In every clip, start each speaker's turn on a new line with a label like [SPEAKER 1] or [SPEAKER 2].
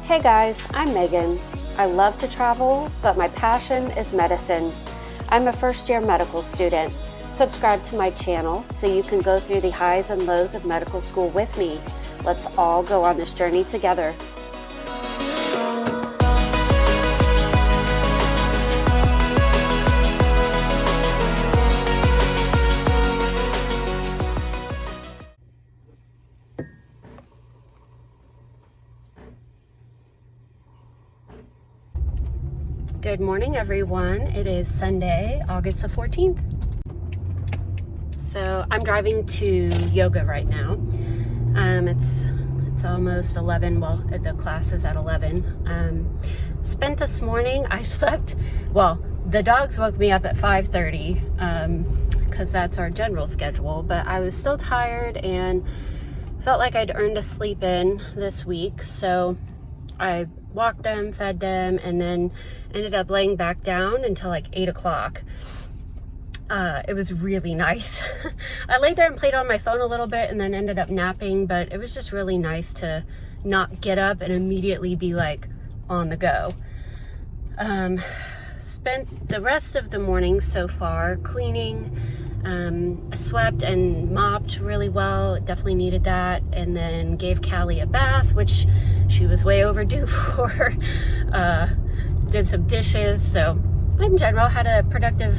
[SPEAKER 1] Hey guys, I'm Megan. I love to travel, but my passion is medicine. I'm a first-year medical student. Subscribe to my channel so you can go through the highs and lows of medical school with me. Let's all go on this journey together. Good morning, everyone. It is Sunday, August the 14th. So I'm driving to yoga right now. It's almost 11. Well, the class is at 11. Spent this morning, I slept, well, the dogs woke me up at 5:30 because that's our general schedule, but I was still tired and felt like I'd earned a sleep in this week. So I walked them, fed them, and then ended up laying back down until like 8 o'clock. It was really nice. I laid there and played on my phone a little bit and then ended up napping, but it was just really nice to not get up and immediately be like on the go. Spent the rest of the morning so far cleaning. I swept and mopped really well. Definitely needed that. And then gave Callie a bath, which she was way overdue for. Did some dishes. So in general, had a productive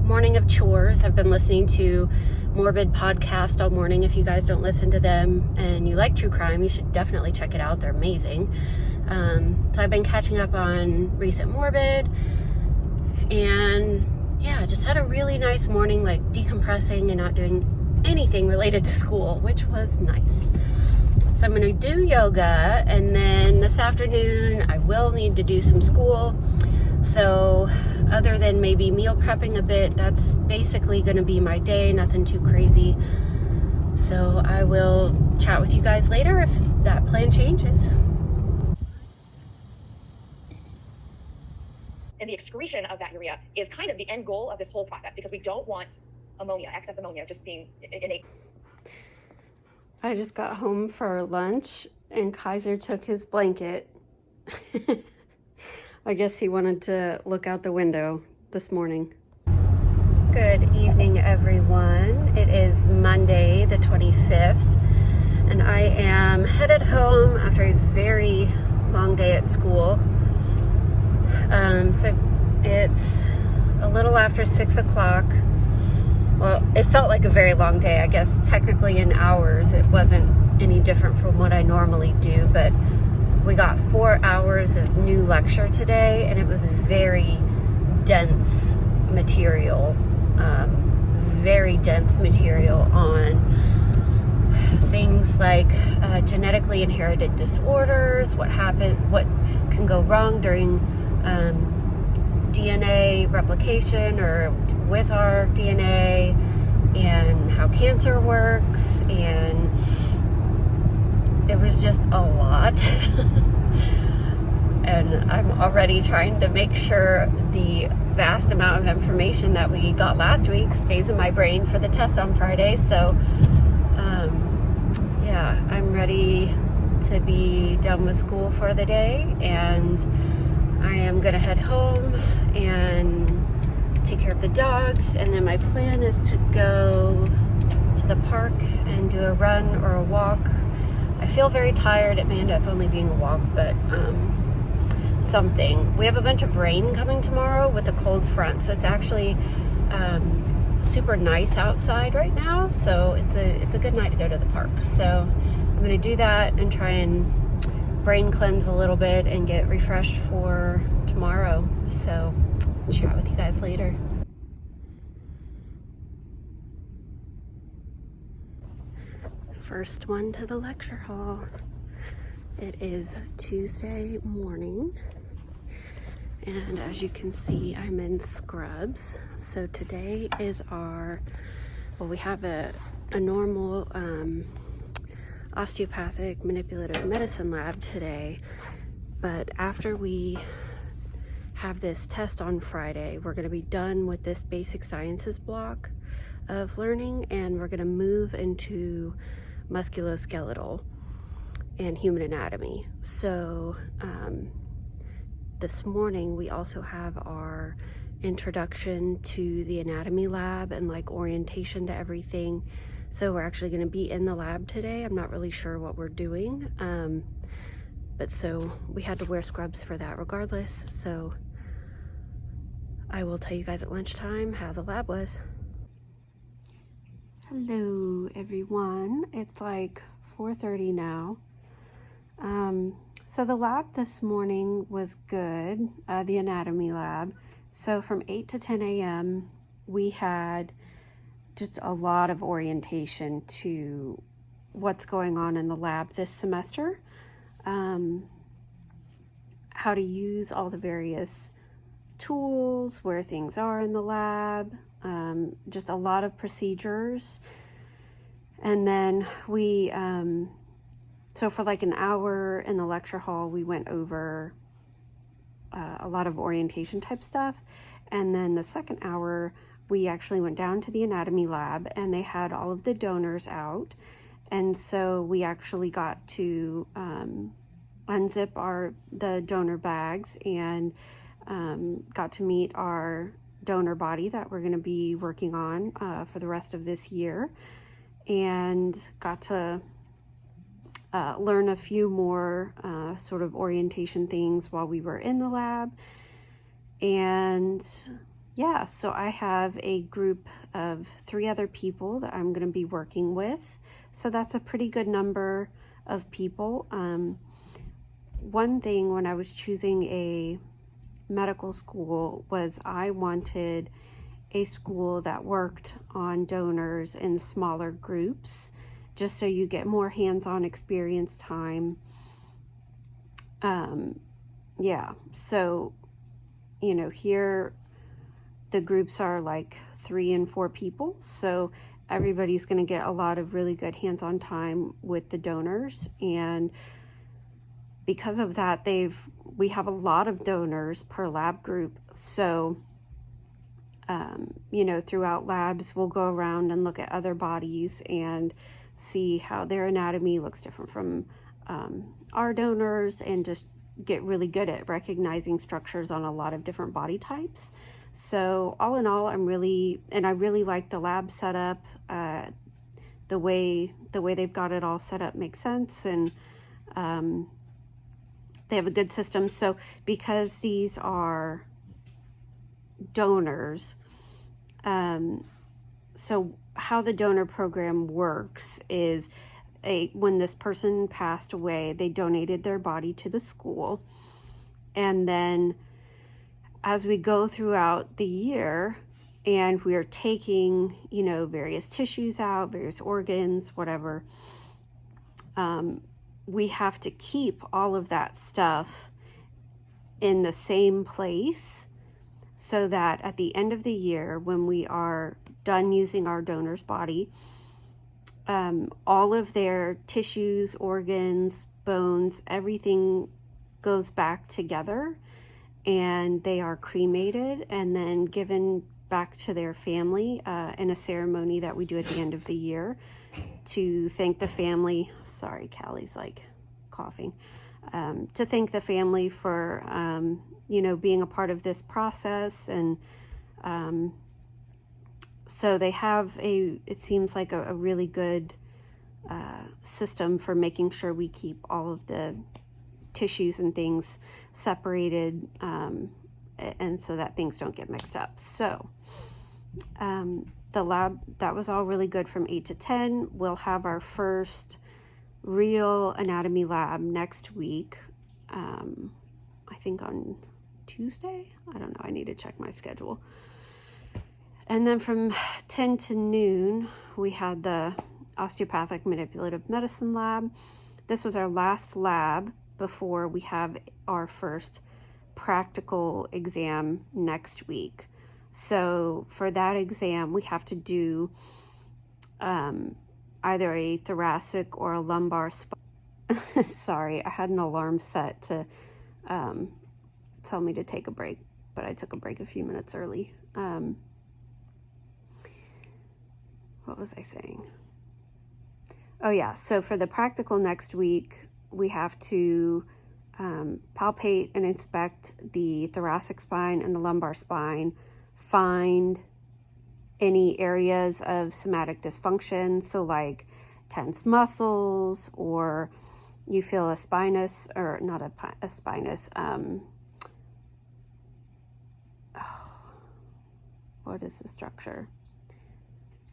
[SPEAKER 1] morning of chores. I've been listening to Morbid podcast all morning. If you guys don't listen to them and you like true crime, you should definitely check it out. They're amazing. So I've been catching up on recent Morbid, and yeah, just had a really nice morning, like decompressing and not doing anything related to school, which was nice. So I'm gonna do yoga, and then this afternoon I will need to do some school. So other than maybe meal prepping a bit, that's basically gonna be my day, nothing too crazy. So I will chat with you guys later if that plan changes.
[SPEAKER 2] And the excretion of that urea is kind of the end goal of this whole process, because we don't want ammonia, excess ammonia, just being innate.
[SPEAKER 1] I just got home for lunch and Kaiser took his blanket. I guess he wanted to look out the window this morning. Good evening, everyone. It is Monday the 25th, and I am headed home after a very long day at school. So it's a little after 6 o'clock. Well, it felt like a very long day. I guess technically in hours it wasn't any different from what I normally do, but we got 4 hours of new lecture today, and it was very dense material. Very dense material on things like genetically inherited disorders, what can go wrong during DNA replication or with our DNA, and how cancer works, and it was just a lot. And I'm already trying to make sure the vast amount of information that we got last week stays in my brain for the test on Friday. So yeah, I'm ready to be done with school for the day, and I am gonna head home and take care of the dogs, and then my plan is to go to the park and do a run or a walk. I feel very tired. It may end up only being a walk, but something. We have a bunch of rain coming tomorrow with a cold front, so it's actually super nice outside right now, so it's a good night to go to the park. So I'm gonna do that and try and brain cleanse a little bit and get refreshed for tomorrow. So I'll chat with you guys later. First one to the lecture hall. It is Tuesday morning, and as you can see, I'm in scrubs. So today is we have a normal osteopathic manipulative medicine lab today, but after we have this test on Friday, we're going to be done with this basic sciences block of learning, and we're going to move into musculoskeletal. and human anatomy. So this morning we also have our introduction to the anatomy lab and like orientation to everything. So we're actually going to be in the lab today. I'm not really sure what we're doing, but so we had to wear scrubs for that regardless. So I will tell you guys at lunchtime how the lab was. Hello everyone, it's like 4:30 now. So the lab this morning was good, the anatomy lab. So from 8 to 10 a.m. we had just a lot of orientation to what's going on in the lab this semester, how to use all the various tools, where things are in the lab, just a lot of procedures. And then we, so for like an hour in the lecture hall, we went over a lot of orientation type stuff. And then the second hour, we actually went down to the anatomy lab and they had all of the donors out. And so we actually got to unzip the donor bags and got to meet our donor body that we're going to be working on for the rest of this year, and got to learn a few more sort of orientation things while we were in the lab. And yeah, so I have a group of 3 other people that I'm going to be working with, so that's a pretty good number of people. One thing when I was choosing a medical school was I wanted a school that worked on donors in smaller groups, just so you get more hands-on experience time. Yeah, so, you know, here the groups are like 3 and 4 people, so everybody's going to get a lot of really good hands-on time with the donors. And because of that, we have a lot of donors per lab group. So, you know, throughout labs, we'll go around and look at other bodies and see how their anatomy looks different from our donors, and just get really good at recognizing structures on a lot of different body types. So all in all, I really like the lab setup. The way they've got it all set up makes sense, and they have a good system. So because these are donors, so how the donor program works is when this person passed away, they donated their body to the school. And then as we go throughout the year and we're taking, you know, various tissues out, various organs, whatever, we have to keep all of that stuff in the same place, so that at the end of the year, when we are done using our donor's body, all of their tissues, organs, bones, everything goes back together, and they are cremated and then given back to their family in a ceremony that we do at the end of the year to thank the family. Sorry, Callie's like coughing. To thank the family for, you know, being a part of this process. And so they have it seems like a really good system for making sure we keep all of the tissues and things separated, and so that things don't get mixed up. So the lab, that was all really good from 8 to 10. We'll have our first real anatomy lab next week, I think on Tuesday. I don't know, I need to check my schedule. And then from 10 to noon, we had the osteopathic manipulative medicine lab. This was our last lab before we have our first practical exam next week. So for that exam, we have to do either a thoracic or a lumbar spine. Sorry, I had an alarm set to tell me to take a break, but I took a break a few minutes early. What was I saying? Oh yeah, so for the practical next week, we have to palpate and inspect the thoracic spine and the lumbar spine, find any areas of somatic dysfunction, so like tense muscles, or you feel a spinous, or not a spinous, what is the structure?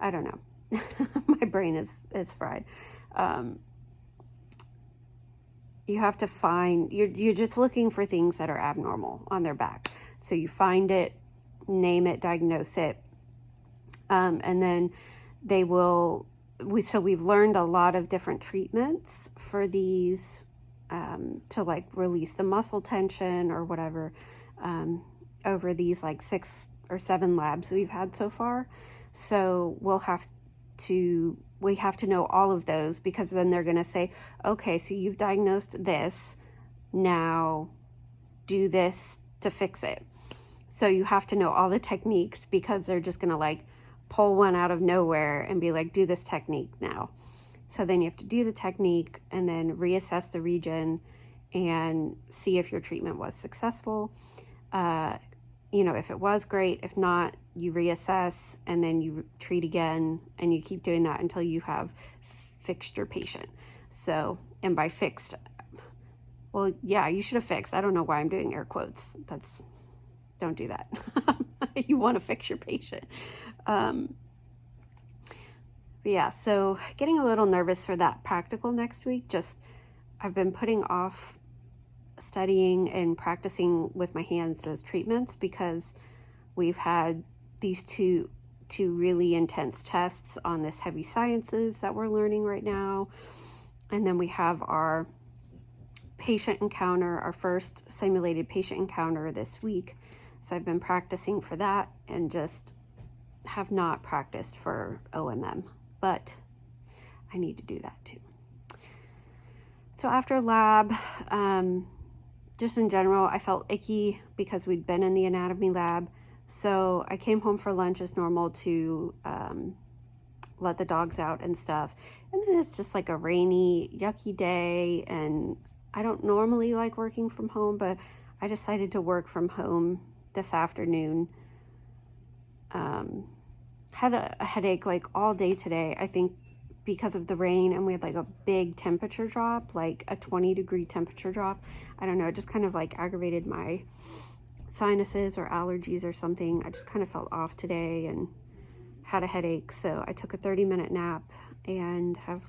[SPEAKER 1] I don't know. My brain is fried. You have to find, you're just looking for things that are abnormal on their back. So you find it, name it, diagnose it, and then they will, so we've learned a lot of different treatments for these, to like release the muscle tension or whatever, over these like 6 or 7 labs we've had so far. So we have to know all of those, because then they're going to say, okay, so you've diagnosed this, now do this to fix it. So you have to know all the techniques, because they're just going to like pull one out of nowhere and be like, do this technique now. So then you have to do the technique and then reassess the region and see if your treatment was successful. If it was great, if not, you reassess and then you treat again, and you keep doing that until you have fixed your patient. So, and by fixed, well, yeah, you should have fixed. I don't know why I'm doing air quotes. Don't do that. You want to fix your patient. But yeah, so getting a little nervous for that practical next week. I've been putting off studying and practicing with my hands those treatments, because we've had these two really intense tests on this heavy sciences that we're learning right now. And then we have our patient encounter, our first simulated patient encounter this week. So I've been practicing for that and just have not practiced for OMM, but I need to do that too. So after lab, just in general, I felt icky because we'd been in the anatomy lab. So I came home for lunch as normal to let the dogs out and stuff. And then it's just like a rainy, yucky day. And I don't normally like working from home, but I decided to work from home this afternoon. Had a headache like all day today, I think because of the rain, and we had like a big temperature drop, like a 20-degree temperature drop. I don't know, it just kind of like aggravated my sinuses or allergies or something. I just kind of felt off today and had a headache. So I took a 30-minute nap and have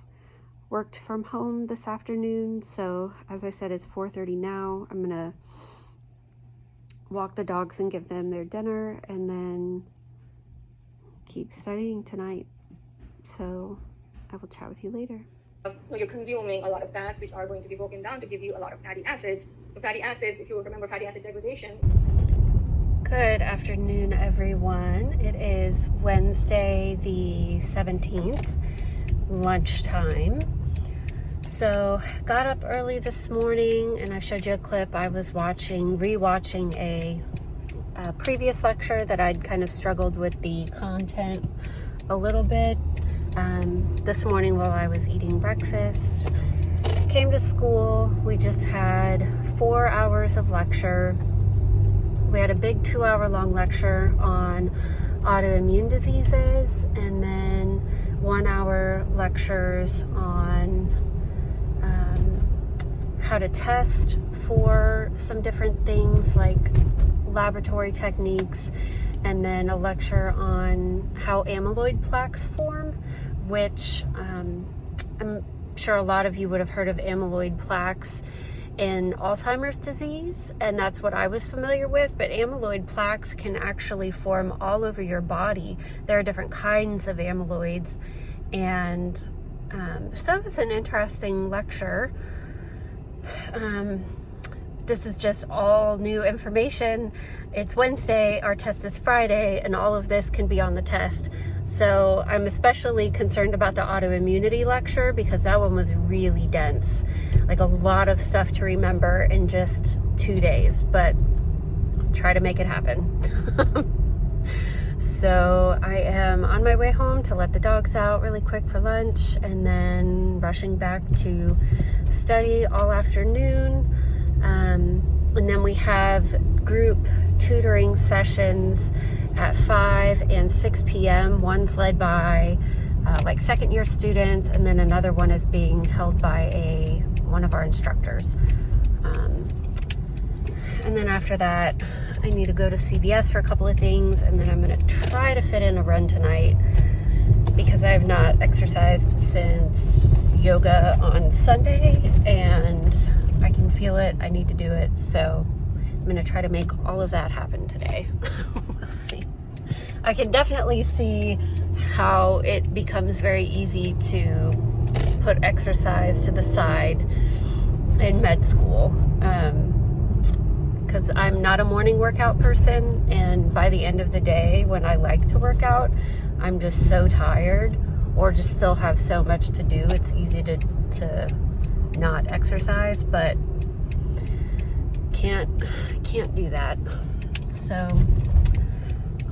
[SPEAKER 1] worked from home this afternoon. So as I said, it's 4:30 now. I'm gonna walk the dogs and give them their dinner, and then keep studying tonight. So I will chat with you later.
[SPEAKER 3] You're consuming a lot of fats, which are going to be broken down to give you a lot of fatty acids. So fatty acids, if you remember fatty acid degradation.
[SPEAKER 1] Good afternoon, everyone. It is Wednesday the 17th, lunchtime. So got up early this morning, and I showed you a clip. I was rewatching a previous lecture that I'd kind of struggled with the content a little bit. This morning while I was eating breakfast, came to school. We just had 4 hours of lecture. We had a big 2-hour-long lecture on autoimmune diseases, and then 1-hour lectures on how to test for some different things like laboratory techniques, and then a lecture on how amyloid plaques form, which I'm sure a lot of you would have heard of amyloid plaques in Alzheimer's disease, and that's what I was familiar with, but amyloid plaques can actually form all over your body. There are different kinds of amyloids, and so it's an interesting lecture. This is just all new information. It's Wednesday, our test is Friday, and all of this can be on the test. So I'm especially concerned about the autoimmunity lecture, because that one was really dense. Like a lot of stuff to remember in just 2 days, but try to make it happen. So I am on my way home to let the dogs out really quick for lunch, and then rushing back to study all afternoon. And then we have group tutoring sessions at 5 and 6 p.m. One's led by like second year students, and then another one is being held by one of our instructors. And then after that, I need to go to CVS for a couple of things, and then I'm going to try to fit in a run tonight because I have not exercised since yoga on Sunday, and I can feel it. I need to do it, so I'm going to try to make all of that happen today. We'll see. I can definitely see how it becomes very easy to put exercise to the side in med school. Because I'm not a morning workout person, and by the end of the day when I like to work out, I'm just so tired or just still have so much to do. It's easy to not exercise, but can't do that. So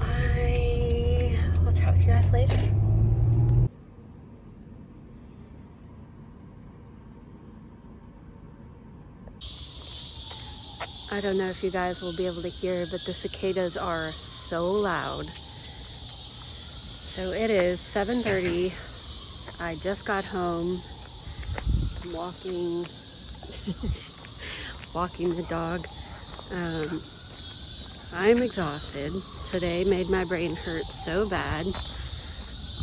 [SPEAKER 1] I will chat with you guys later. I don't know if you guys will be able to hear, but the cicadas are so loud. So it is 7:30. I just got home. I'm walking the dog. I'm exhausted. Today made my brain hurt so bad.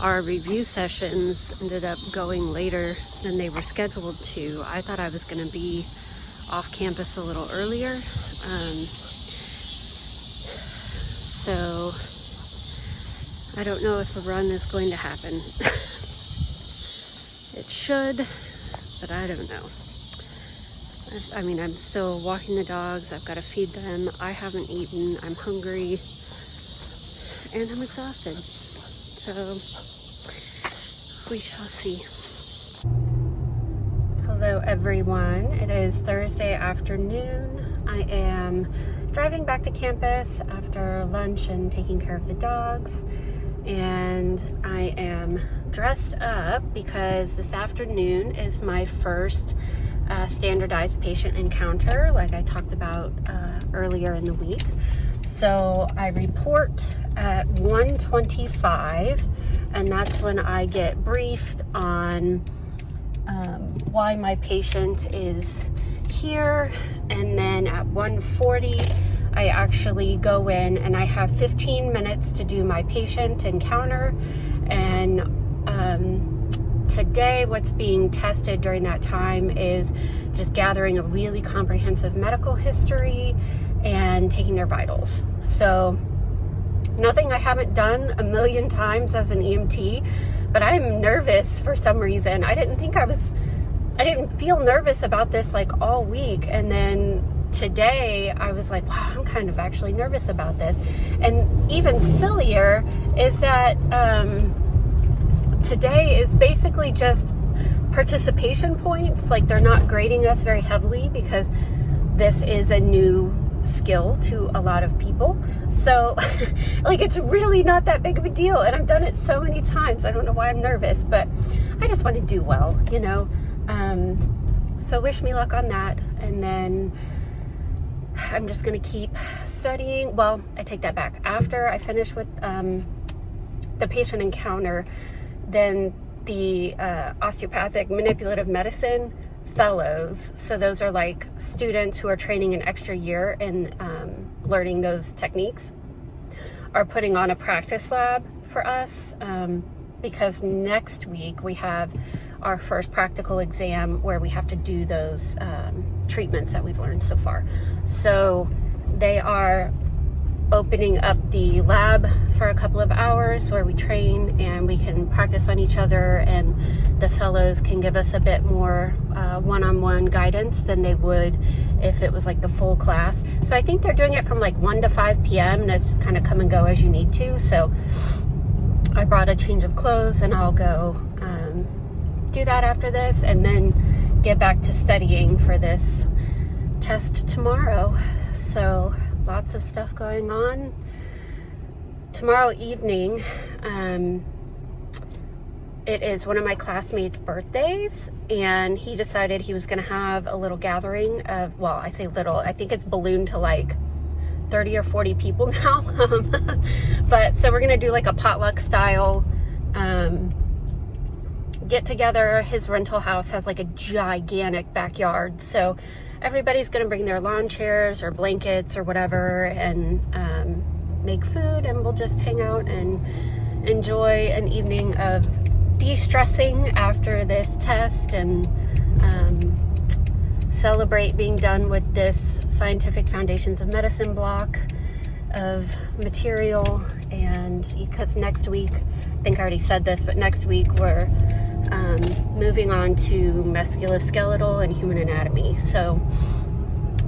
[SPEAKER 1] Our review sessions ended up going later than they were scheduled to. I thought I was going to be off campus a little earlier. So I don't know if a run is going to happen. It should, but I don't know. I mean, I'm still walking the dogs. I've got to feed them. I haven't eaten. I'm hungry. And I'm exhausted. So we shall see. Hello everyone. It is Thursday afternoon. I am driving back to campus after lunch and taking care of the dogs. And I am dressed up because this afternoon is my first standardized patient encounter, like I talked about earlier in the week. So I report at 1:25, and that's when I get briefed on why my patient is here. And then at 1:40, I actually go in and I have 15 minutes to do my patient encounter. And today what's being tested during that time is just gathering a really comprehensive medical history and taking their vitals. So nothing I haven't done a million times as an EMT, but I'm nervous for some reason. I didn't feel nervous about this like all week. And then today I was like, wow, I'm kind of actually nervous about this. And even sillier is that today is basically just participation points. Like, they're not grading us very heavily because this is a new skill to a lot of people. So like, it's really not that big of a deal. And I've done it so many times. I don't know why I'm nervous, but I just want to do well, you know? So wish me luck on that. And then I'm just going to keep studying. Well, I take that back. After I finish with the patient encounter, then the osteopathic manipulative medicine fellows, so those are like students who are training an extra year in learning those techniques, are putting on a practice lab for us because next week we have our first practical exam where we have to do those treatments that we've learned so far. So they are opening up the lab for a couple of hours where we train and we can practice on each other, and the fellows can give us a bit more one-on-one guidance than they would if it was like the full class. So I think they're doing it from like 1 to 5 p.m. and it's just kind of come and go as you need to. So I brought a change of clothes and I'll go do that after this and then get back to studying for this test tomorrow. So lots of stuff going on tomorrow evening, it is one of my classmates' birthdays, and he decided he was going to have a little gathering of, well, I say little, I think it's ballooned to like 30 or 40 people now. But so we're going to do like a potluck style get together. His rental house has like a gigantic backyard, so everybody's going to bring their lawn chairs or blankets or whatever, and make food, and we'll just hang out and enjoy an evening of de-stressing after this test, and celebrate being done with this Scientific Foundations of Medicine block of material. And because next week, I think I already said this, but next week we're moving on to musculoskeletal and human anatomy. So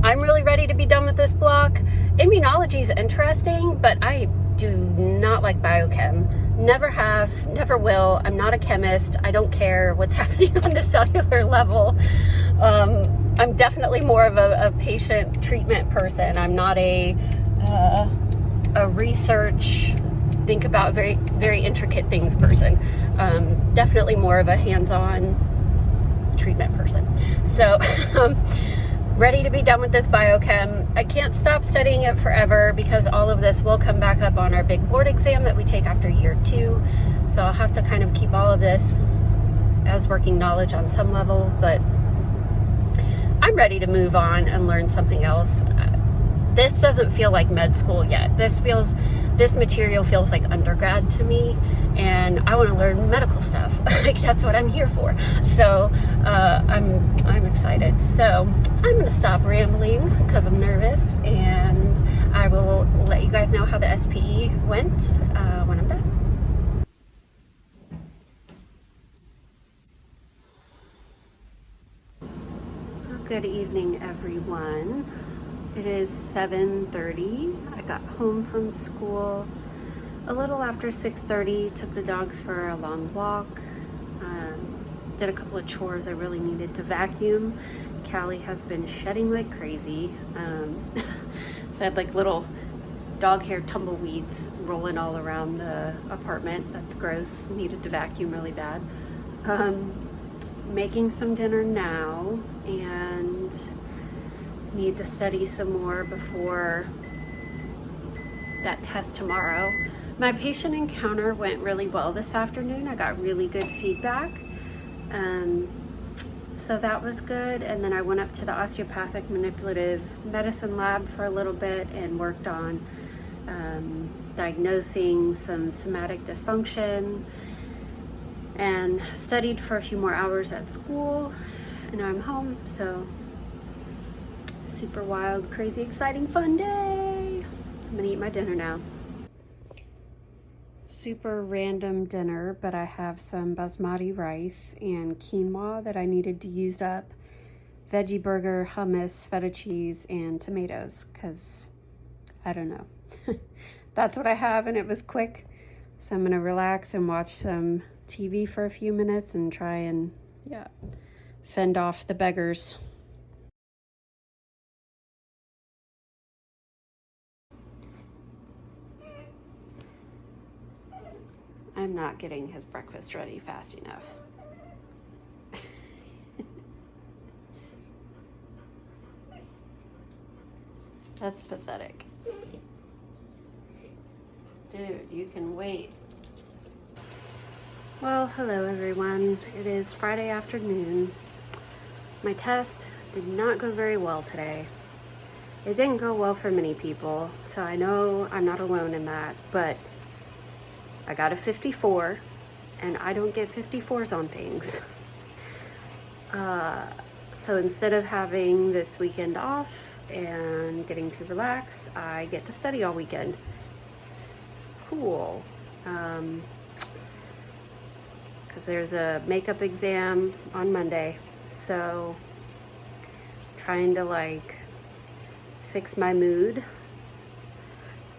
[SPEAKER 1] I'm really ready to be done with this block. Immunology is interesting, but I do not like biochem. Never have, never will. I'm not a chemist. I don't care what's happening on the cellular level. I'm definitely more of a patient treatment person. I'm not a research, think about very, very intricate things person. Definitely more of a hands-on treatment person. So ready to be done with this biochem. I can't stop studying it forever because all of this will come back up on our big board exam that we take after year 2. So I'll have to kind of keep all of this as working knowledge on some level, but I'm ready to move on and learn something else. This doesn't feel like med school yet. This material feels like undergrad to me, and I want to learn medical stuff. Like, that's what I'm here for. So I'm excited. So I'm going to stop rambling because I'm nervous, and I will let you guys know how the SPE went when I'm done. Good evening, everyone. It is 7:30. I got home from school a little after 6:30, took the dogs for a long walk, did a couple of chores I really needed to vacuum. Callie has been shedding like crazy. So I had like little dog hair tumbleweeds rolling all around the apartment. That's gross. Needed to vacuum really bad. Making some dinner now, and need to study some more before that test tomorrow. My patient encounter went really well this afternoon. I got really good feedback. So that was good. And then I went up to the osteopathic manipulative medicine lab for a little bit and worked on diagnosing some somatic dysfunction, and studied for a few more hours at school, and now I'm home. So super wild, crazy, exciting, fun day. I'm gonna eat my dinner now. Super random dinner, but I have some basmati rice and quinoa that I needed to use up, veggie burger, hummus, feta cheese, and tomatoes, because I don't know. That's what I have, and it was quick. So I'm gonna relax and watch some TV for a few minutes and try and, fend off the beggars. I'm not getting his breakfast ready fast enough. That's pathetic. Dude, you can wait. Well, hello everyone. It is Friday afternoon. My test did not go very well today. It didn't go well for many people, so I know I'm not alone in that, but I got a 54, and I don't get 54s on things. So instead of having this weekend off and getting to relax, I get to study all weekend. It's cool. Because there's a makeup exam on Monday, so trying to like fix my mood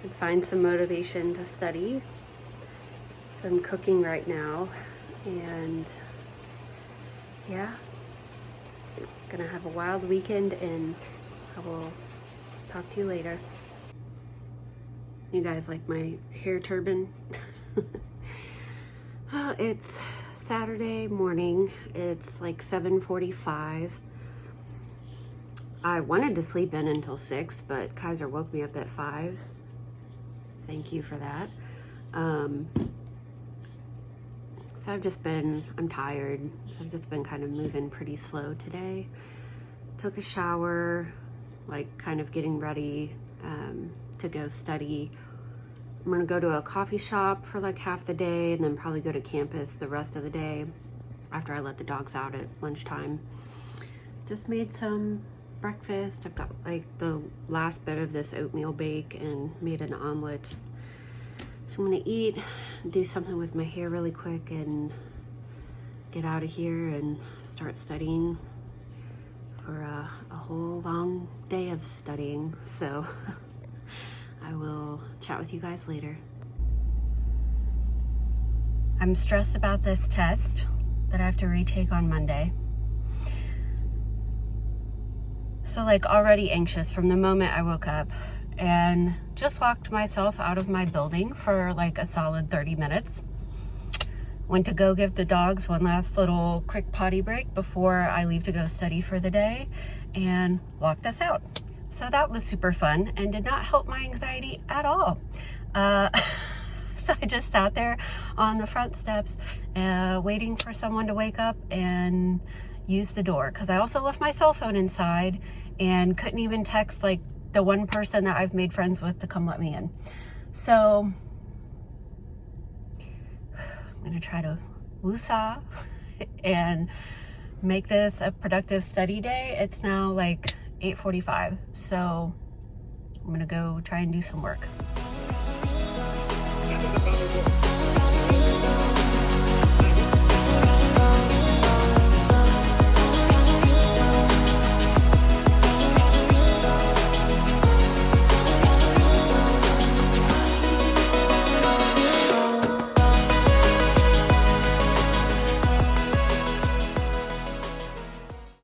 [SPEAKER 1] and find some motivation to study. So I'm cooking right now, and gonna have a wild weekend, and I will talk to you later. You guys like my hair turban? It's Saturday morning. It's like 7:45. I wanted to sleep in until 6, but Kaiser woke me up at 5. Thank you for that. So I'm tired. I've just been kind of moving pretty slow today. Took a shower, like kind of getting ready to go study. I'm gonna go to a coffee shop for like half the day and then probably go to campus the rest of the day after I let the dogs out at lunchtime. Just made some breakfast. I've got like the last bit of this oatmeal bake and made an omelet. So I'm gonna eat, do something with my hair really quick and get out of here and start studying for a whole long day of studying. So I will chat with you guys later. I'm stressed about this test that I have to retake on Monday. So like already anxious from the moment I woke up, and just locked myself out of my building for like a solid 30 minutes. Went to go give the dogs one last little quick potty break before I leave to go study for the day, and walked us out. So that was super fun and did not help my anxiety at all. So I just sat there on the front steps waiting for someone to wake up and use the door, because I also left my cell phone inside and couldn't even text like the one person that I've made friends with to come let me in. So I'm gonna try to woosah and make this a productive study day. It's now like 8:45, so I'm gonna go try and do some work.